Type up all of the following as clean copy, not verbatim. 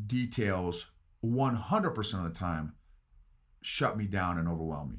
details 100% of the time shut me down and overwhelm me.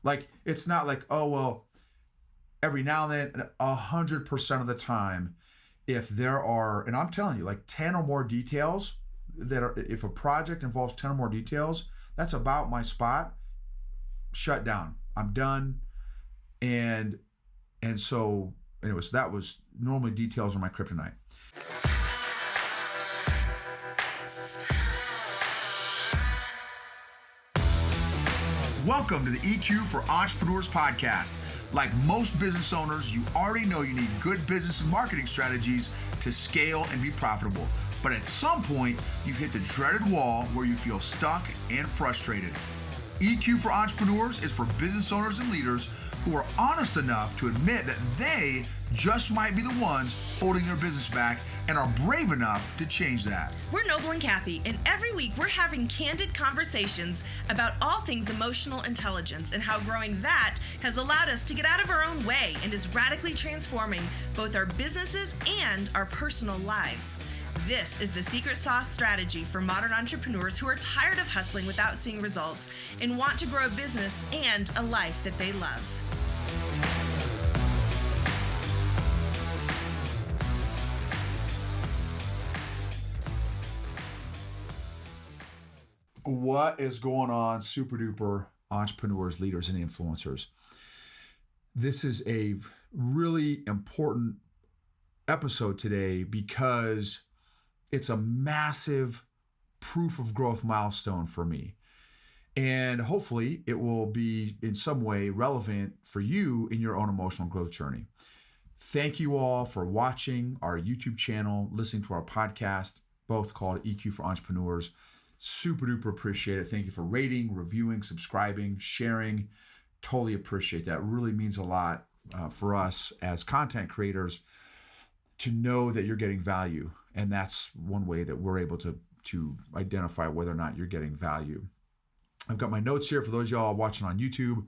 Like, it's not like, oh, well, every now and then, 100% of the time, if there are, and I'm telling you, like 10 or more details that are, if a project involves 10 or more details, that's about my spot. Shut down. I'm done. And so anyways, that was normally details are my kryptonite. Welcome to the EQ for Entrepreneurs podcast. Like most business owners, you already know you need good business and marketing strategies to scale and be profitable. But at some point, you've hit the dreaded wall where you feel stuck and frustrated. EQ for Entrepreneurs is for business owners and leaders who are honest enough to admit that they just might be the ones holding their business back and are brave enough to change that. We're Noble and Kathy, and every week we're having candid conversations about all things emotional intelligence and how growing that has allowed us to get out of our own way and is radically transforming both our businesses and our personal lives. This is the secret sauce strategy for modern entrepreneurs who are tired of hustling without seeing results and want to grow a business and a life that they love. What is going on, super duper entrepreneurs, leaders, and influencers? This is a really important episode today because it's a massive proof of growth milestone for me. And hopefully it will be in some way relevant for you in your own emotional growth journey. Thank you all for watching our YouTube channel, listening to our podcast, both called EQ for Entrepreneurs. Super duper appreciate it. Thank you for rating, reviewing, subscribing, sharing. Totally appreciate that. It really means a lot for us as content creators to know that you're getting value. And that's one way that we're able to identify whether or not you're getting value. I've got my notes here for those of y'all watching on YouTube.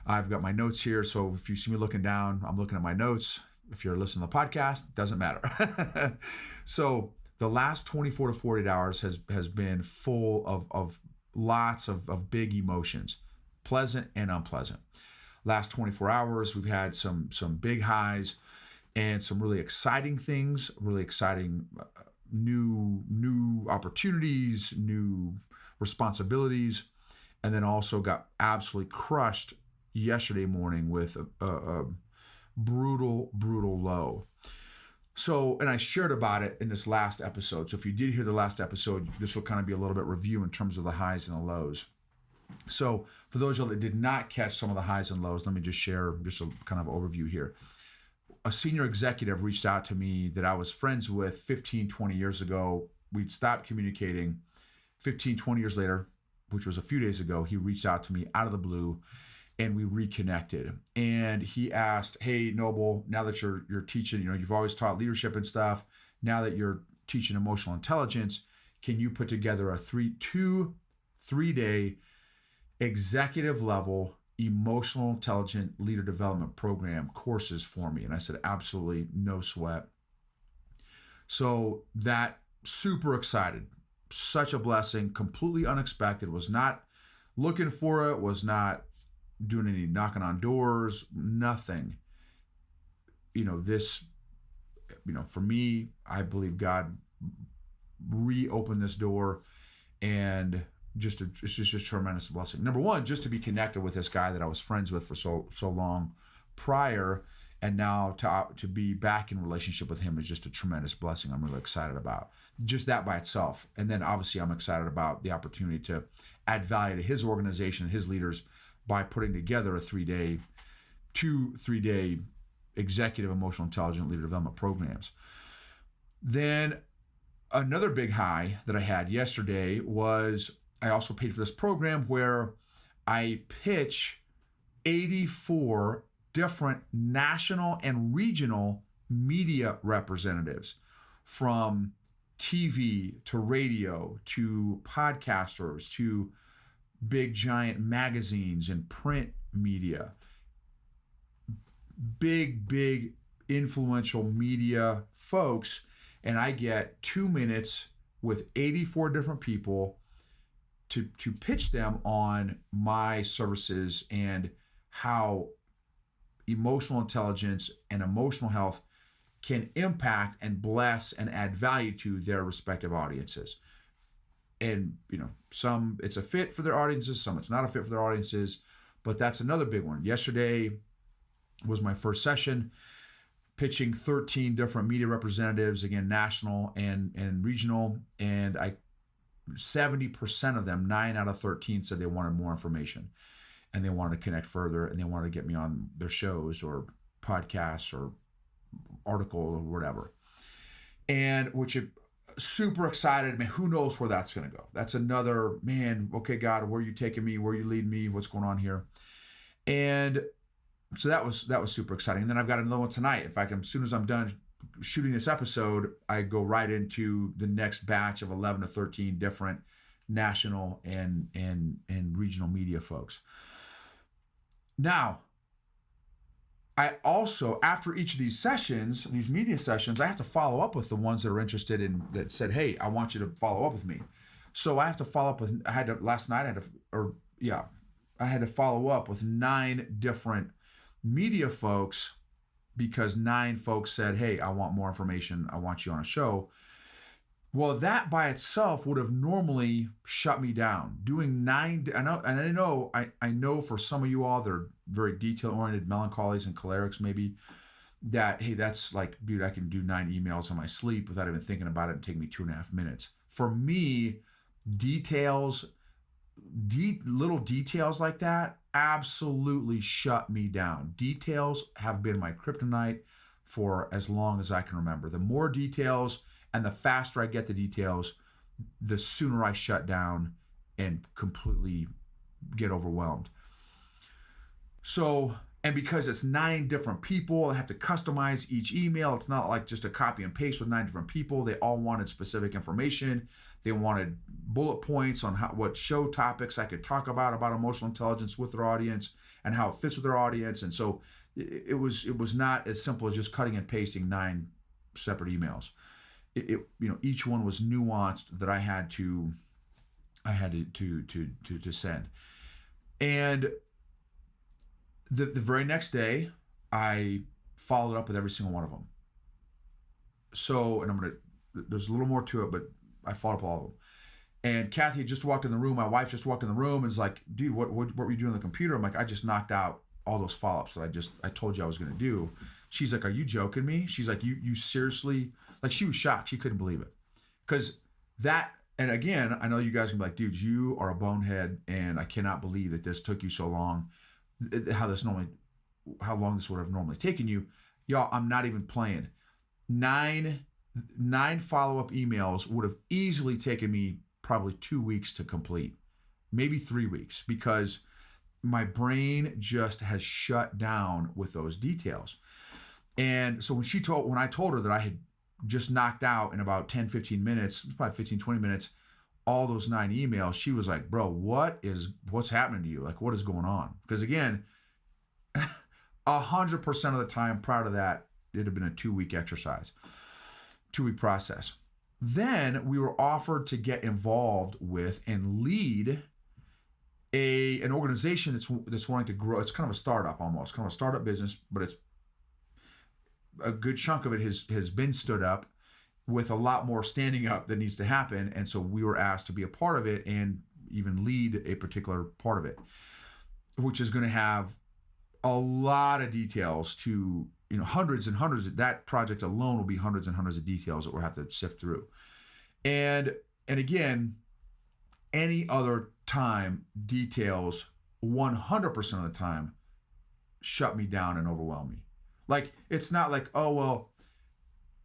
I've got my notes here. So if you see me looking down, I'm looking at my notes. If you're listening to the podcast, it doesn't matter. So the last 24 to 48 hours has been full of lots of big emotions, pleasant and unpleasant. Last 24 hours, we've had some big highs and some really exciting things, really exciting new opportunities, new responsibilities, and then also got absolutely crushed yesterday morning with a brutal low. So, and I shared about it in this last episode. So if you did hear the last episode, this will kind of be a little bit review in terms of the highs and the lows. So for those of you that did not catch some of the highs and lows, let me just share just a kind of overview here. A senior executive reached out to me that I was friends with 15, 20 years ago. We'd stopped communicating. 15, 20 years later, which was a few days ago, he reached out to me out of the blue and we reconnected. And he asked, hey, Noble, now that you're teaching, you've always taught leadership and stuff. Now that you're teaching emotional intelligence, can you put together a three-day executive level emotional intelligent leader development program courses for me? And I said, absolutely, no sweat. So that, super excited, such a blessing, completely unexpected, was not looking for it, was not doing any knocking on doors, nothing. For me, I believe God reopened this door, and it's just a tremendous blessing. Number one, just to be connected with this guy that I was friends with for so long prior, and now to be back in relationship with him is just a tremendous blessing. I'm really excited about just that by itself. And then obviously I'm excited about the opportunity to add value to his organization and his leaders by putting together a three-day executive emotional intelligent leader development programs. Then another big high that I had yesterday was I also paid for this program where I pitch 84 different national and regional media representatives, from TV to radio to podcasters to big giant magazines and print media, big influential media folks. And I get 2 minutes with 84 different people to pitch them on my services and how emotional intelligence and emotional health can impact and bless and add value to their respective audiences. And, some it's a fit for their audiences, some it's not a fit for their audiences, but that's another big one. Yesterday was my first session pitching 13 different media representatives, again, national and regional. And 70% of them, 9 out of 13, said they wanted more information and they wanted to connect further and they wanted to get me on their shows or podcasts or article or whatever. And which is super excited. Man, who knows where that's going to go? That's another, man, okay, God, where are you taking me? Where are you leading me? What's going on here? And so that was super exciting. And then I've got another one tonight. In fact, as soon as I'm done shooting this episode, I go right into the next batch of 11 to 13 different national and regional media folks. Now, I also, after each of these sessions, these media sessions, I have to follow up with the ones that are interested in, that said, hey, I want you to follow up with me. So I have to follow up with, last night, I had to follow up with 9 different media folks because 9 folks said, hey, I want more information. I want you on a show. Well, that by itself would have normally shut me down. Doing 9, I know for some of you all, they're very detail-oriented melancholies and cholerics maybe, that, hey, that's like, dude, I can do 9 emails in my sleep without even thinking about it and take me 2.5 minutes. For me, little details like that absolutely shut me down. Details have been my kryptonite for as long as I can remember. The more details and the faster I get the details, the sooner I shut down and completely get overwhelmed. So, and because it's 9 different people, I have to customize each email. It's not like just a copy and paste with 9 different people. They all wanted specific information. They wanted bullet points on what show topics I could talk about emotional intelligence with their audience and how it fits with their audience. And so it was not as simple as just cutting and pasting 9 separate emails. Each one was nuanced that I had to send. And the very next day, I followed up with every single one of them. So, and there's a little more to it, but I followed up all of them. And Kathy had just walked in the room. My wife just walked in the room and was like, dude, what were you doing on the computer? I'm like, I just knocked out all those follow-ups that I told you I was going to do. She's like, are you joking me? She's like, you seriously, like, she was shocked. She couldn't believe it. Because that, and again, I know you guys can be like, dude, you are a bonehead and I cannot believe that this took you so long. How long this would have normally taken you. Y'all, I'm not even playing. 9 follow-up emails would have easily taken me probably 2 weeks to complete, maybe 3 weeks, because my brain just has shut down with those details. And so when I told her that I had just knocked out in about 10, 15 minutes, probably 15, 20 minutes, all those 9 emails, she was like, bro, what's happening to you? Like, what is going on? Because again, 100% of the time prior to that, it had been a 2-week exercise, 2-week process. Then we were offered to get involved with and lead an organization that's wanting to grow. It's kind of a startup almost, kind of a startup business, but it's a good chunk of it has been stood up, with a lot more standing up that needs to happen. And so we were asked to be a part of it and even lead a particular part of it, which is going to have a lot of details to, hundreds and hundreds. That project alone will be hundreds and hundreds of details that we'll have to sift through. And again, any other time, details 100% of the time shut me down and overwhelm me. Like, it's not like, oh, well,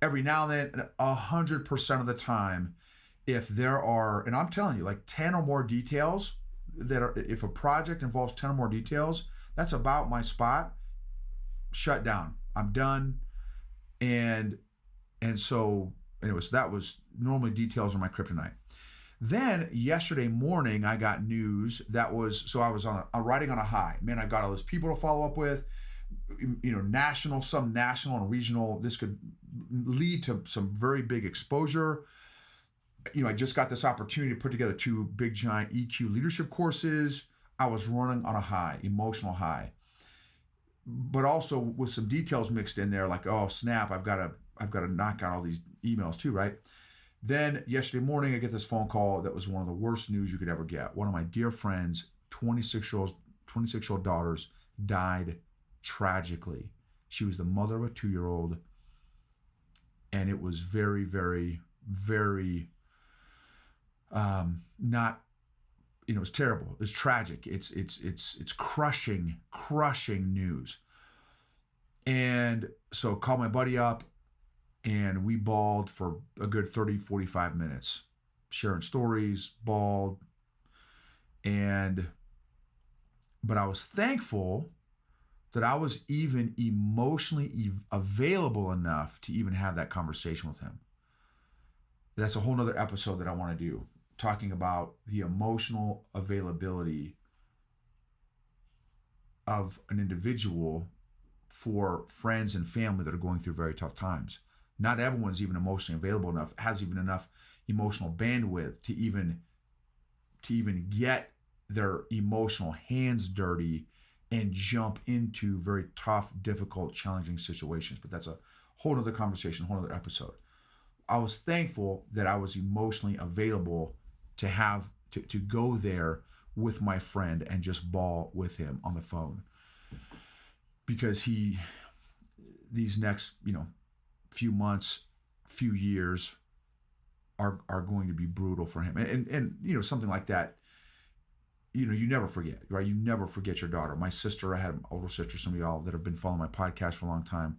every now and then, 100% of the time, if there are, and I'm telling you, like 10 or more details if a project involves 10 or more details, that's about my spot. Shut down. I'm done. And so anyways, that was normally details are my kryptonite. Then yesterday morning, I got news I was riding on a high. Man, I got all those people to follow up with, some national and regional. This could lead to some very big exposure. I just got this opportunity to put together 2 big giant EQ leadership courses. I was running on a high, emotional high, but also with some details mixed in there, like, oh snap, I've got to knock out all these emails too, right? Then yesterday morning, I get this phone call that was one of the worst news you could ever get. One of my dear friends, 26-year-old daughters, died tragically. She was the mother of a 2-year-old, and it was very, very, very not. It was terrible. It's tragic. It's crushing news. And so called my buddy up, and we bawled for a good 30, 45 minutes, sharing stories, bawled. But I was thankful that I was even emotionally available enough to even have that conversation with him. That's a whole nother episode that I want to do, talking about the emotional availability of an individual for friends and family that are going through very tough times. Not everyone's even emotionally available enough, has even enough emotional bandwidth to even get their emotional hands dirty and jump into very tough, difficult, challenging situations. But that's a whole other conversation, a whole other episode. I was thankful that I was emotionally available to go there with my friend and just bawl with him on the phone, because these next few months, few years are going to be brutal for him, and something like that. You never forget, right? You never forget your daughter. My sister, I had an older sister. Some of y'all that have been following my podcast for a long time,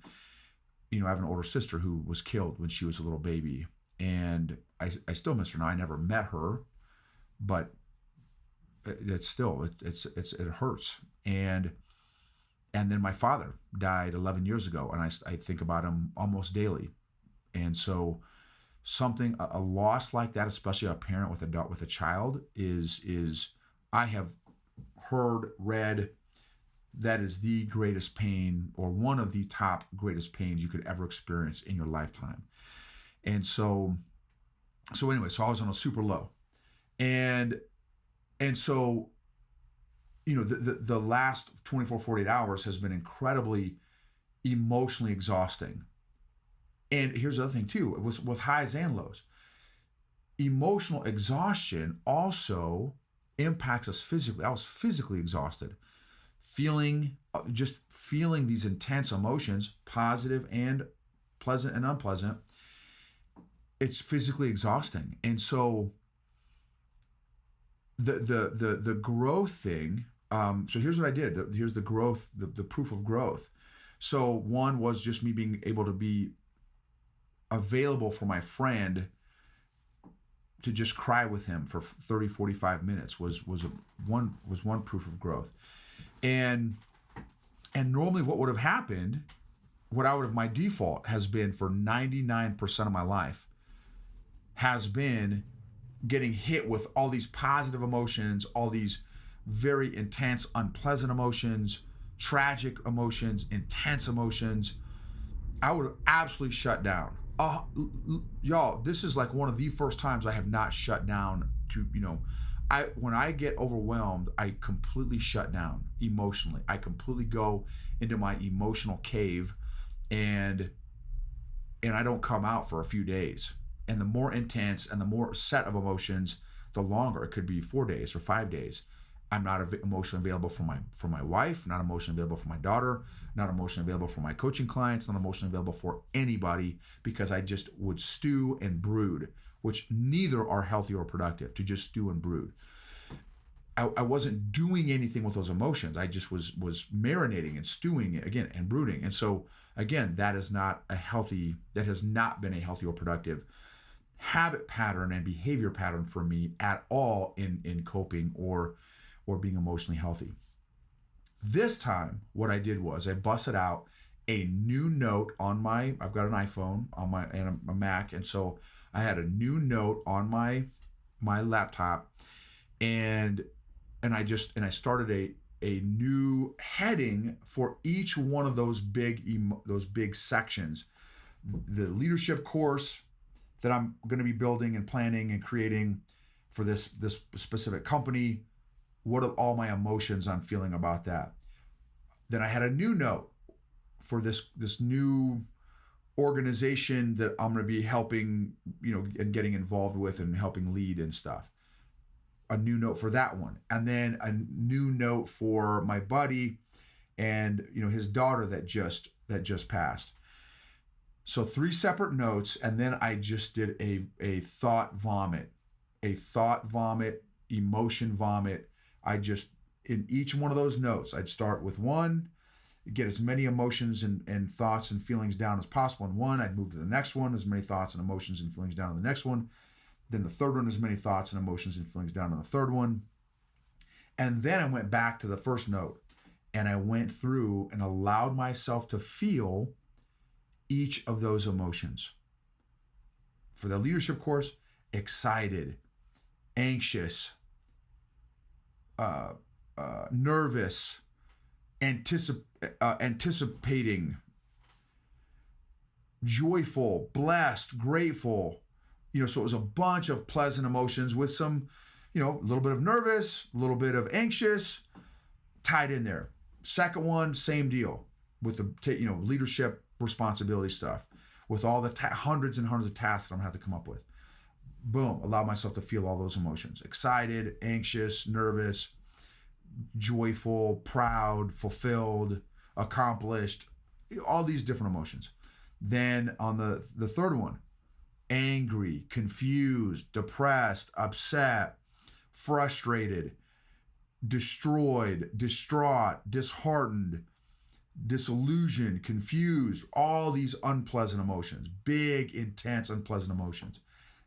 I have an older sister who was killed when she was a little baby, and I still miss her now. I never met her, but it's still it hurts. And then my father died 11 years ago, and I think about him almost daily. And so a loss like that, especially a parent with a child, is I have heard, read, that is the greatest pain, or one of the top greatest pains you could ever experience in your lifetime. And so anyway, so I was on a super low. And so, the last 24, 48 hours has been incredibly emotionally exhausting. And here's the other thing too, with highs and lows. Emotional exhaustion also impacts us physically. I was physically exhausted. Feeling these intense emotions, positive and pleasant and unpleasant, it's physically exhausting. And so the growth thing, so here's what I did. Here's the growth, the proof of growth. So one was just me being able to be available for my friend to just cry with him for 30, 45 minutes was one proof of growth. And normally what would have happened, my default has been for 99% of my life, has been getting hit with all these positive emotions, all these very intense, unpleasant emotions, tragic emotions, intense emotions. I would have absolutely shut down. Y'all, this is like one of the first times I have not shut down when I get overwhelmed, I completely shut down emotionally. I completely go into my emotional cave, and I don't come out for a few days. And the more intense and the more set of emotions, the longer. It could be 4 days or 5 days. I'm not emotionally available for my wife, not emotionally available for my daughter, not emotionally available for my coaching clients, not emotionally available for anybody, because I just would stew and brood, which neither are healthy or productive, to just stew and brood. I wasn't doing anything with those emotions. I just was marinating and stewing again and brooding. And so again, that has not been a healthy or productive habit pattern and behavior pattern for me at all in coping or being emotionally healthy. This time, what I did was I busted out a new note on I've got an iPhone and a Mac, and so I had a new note on my laptop, and I started a new heading for each one of those big sections: the leadership course, that I'm going to be building and planning and creating for this specific company. What are all my emotions I'm feeling about that? Then I had a new note for this new organization that I'm going to be helping, and getting involved with and helping lead and stuff. A new note for that one. And then a new note for my buddy and, his daughter that just passed. So 3 separate notes, and then I just did a thought vomit, emotion vomit. I just, in each one of those notes, I'd start with one, get as many emotions and thoughts and feelings down as possible in one. I'd move to the next one, as many thoughts and emotions and feelings down to the next one. Then the third one, as many thoughts and emotions and feelings down to the third one. And then I went back to the first note, and I went through and allowed myself to feel each of those emotions. For the leadership course, excited, anxious, nervous, anticipating, joyful, blessed, grateful. So it was a bunch of pleasant emotions with some, a little bit of nervous, a little bit of anxious tied in there. Second one, same deal with the, leadership responsibility stuff, with all the hundreds and hundreds of tasks that I'm going to have to come up with. Boom, allow myself to feel all those emotions. Excited, anxious, nervous, joyful, proud, fulfilled, accomplished, all these different emotions. Then on the third one, angry, confused, depressed, upset, frustrated, destroyed, distraught, disheartened, disillusioned, confused, all these unpleasant emotions, big, intense, unpleasant emotions,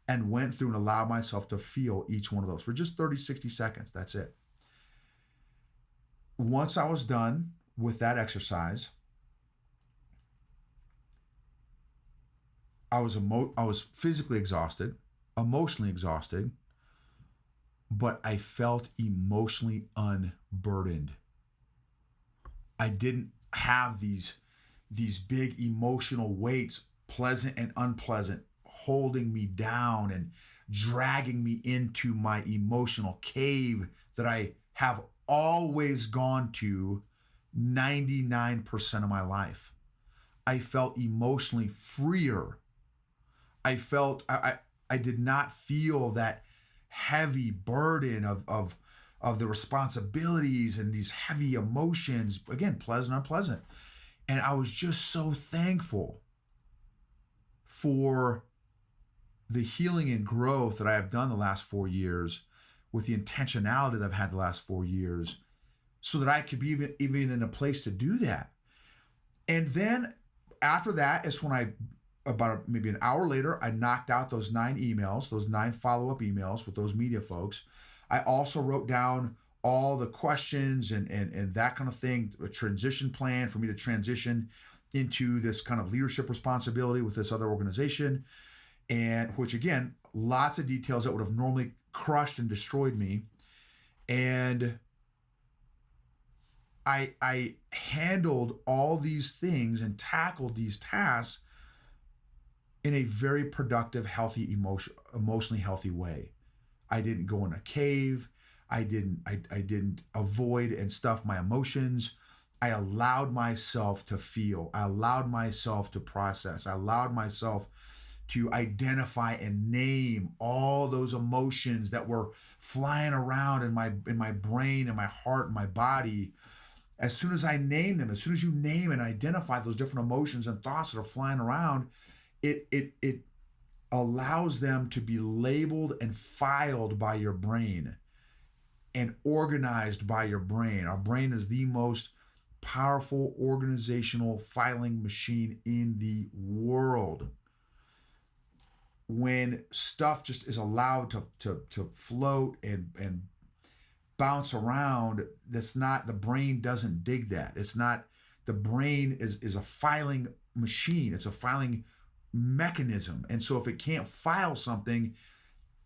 and went through and allowed myself to feel each one of those for just 30, 60 seconds. That's it. Once I was done with that exercise, I was physically exhausted, emotionally exhausted, but I felt emotionally unburdened. I didn't have these big emotional weights, pleasant and unpleasant, holding me down and dragging me into my emotional cave that I have always gone to 99% of my life. I felt emotionally freer. I felt I did not feel that heavy burden of the responsibilities and these heavy emotions, again, pleasant, unpleasant. And I was just so thankful for the healing and growth that I have done the last 4 years, with the intentionality that I've had the last 4 years, so that I could be even in a place to do that. And then after that is when about maybe an hour later, I knocked out those 9 emails, those 9 follow-up emails with those media folks. I also wrote down all the questions and that kind of thing, a transition plan for me to transition into this kind of leadership responsibility with this other organization. And which, again, lots of details that would have normally crushed and destroyed me. And I handled all these things and tackled these tasks in a very productive, healthy, emotionally healthy way. I didn't go in a cave. I didn't avoid and stuff my emotions. I allowed myself to feel. I allowed myself to process. I allowed myself to identify and name all those emotions that were flying around in my brain and my heart and my body. As soon as I name them, as soon as you name and identify those different emotions and thoughts that are flying around, it allows them to be labeled and filed by your brain and organized by your brain. Our brain is the most powerful organizational filing machine in the world. When stuff just is allowed to float and bounce around, that's not, the brain doesn't dig that. It's not, the brain is a filing machine. It's a filing mechanism. And so if it can't file something,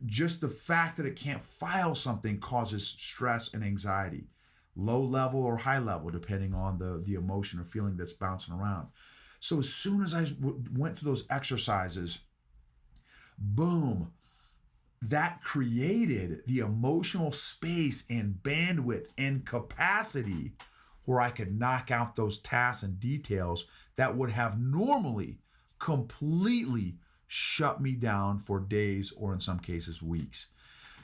just the fact that it can't file something causes stress and anxiety, low level or high level, depending on the emotion or feeling that's bouncing around. So as soon as I went through those exercises, boom, that created the emotional space and bandwidth and capacity where I could knock out those tasks and details that would have normally completely shut me down for days or in some cases weeks.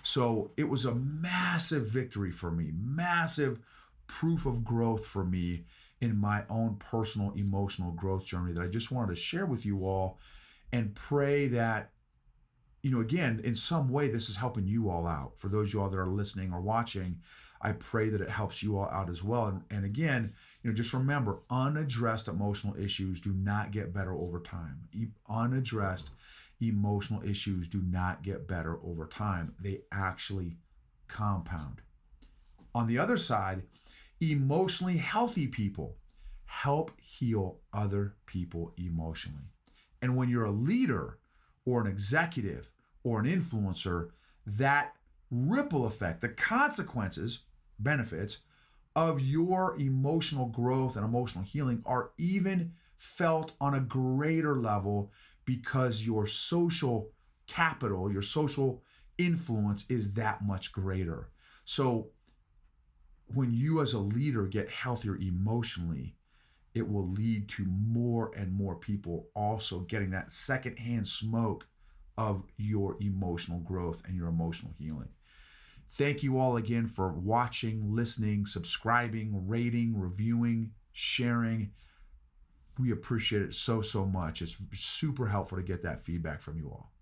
So it was a massive victory for me, massive proof of growth for me in my own personal emotional growth journey that I just wanted to share with you all, and pray that, again, in some way, this is helping you all out. For those of you all that are listening or watching, I pray that it helps you all out as well. And again, just remember, unaddressed emotional issues do not get better over time. Unaddressed emotional issues do not get better over time. They actually compound. On the other side, emotionally healthy people help heal other people emotionally. And when you're a leader or an executive or an influencer, that ripple effect, the consequences, benefits of your emotional growth and emotional healing are even felt on a greater level because your social capital, your social influence is that much greater. So when you as a leader get healthier emotionally, it will lead to more and more people also getting that secondhand smoke of your emotional growth and your emotional healing. Thank you all again for watching, listening, subscribing, rating, reviewing, sharing. We appreciate it so much. It's super helpful to get that feedback from you all.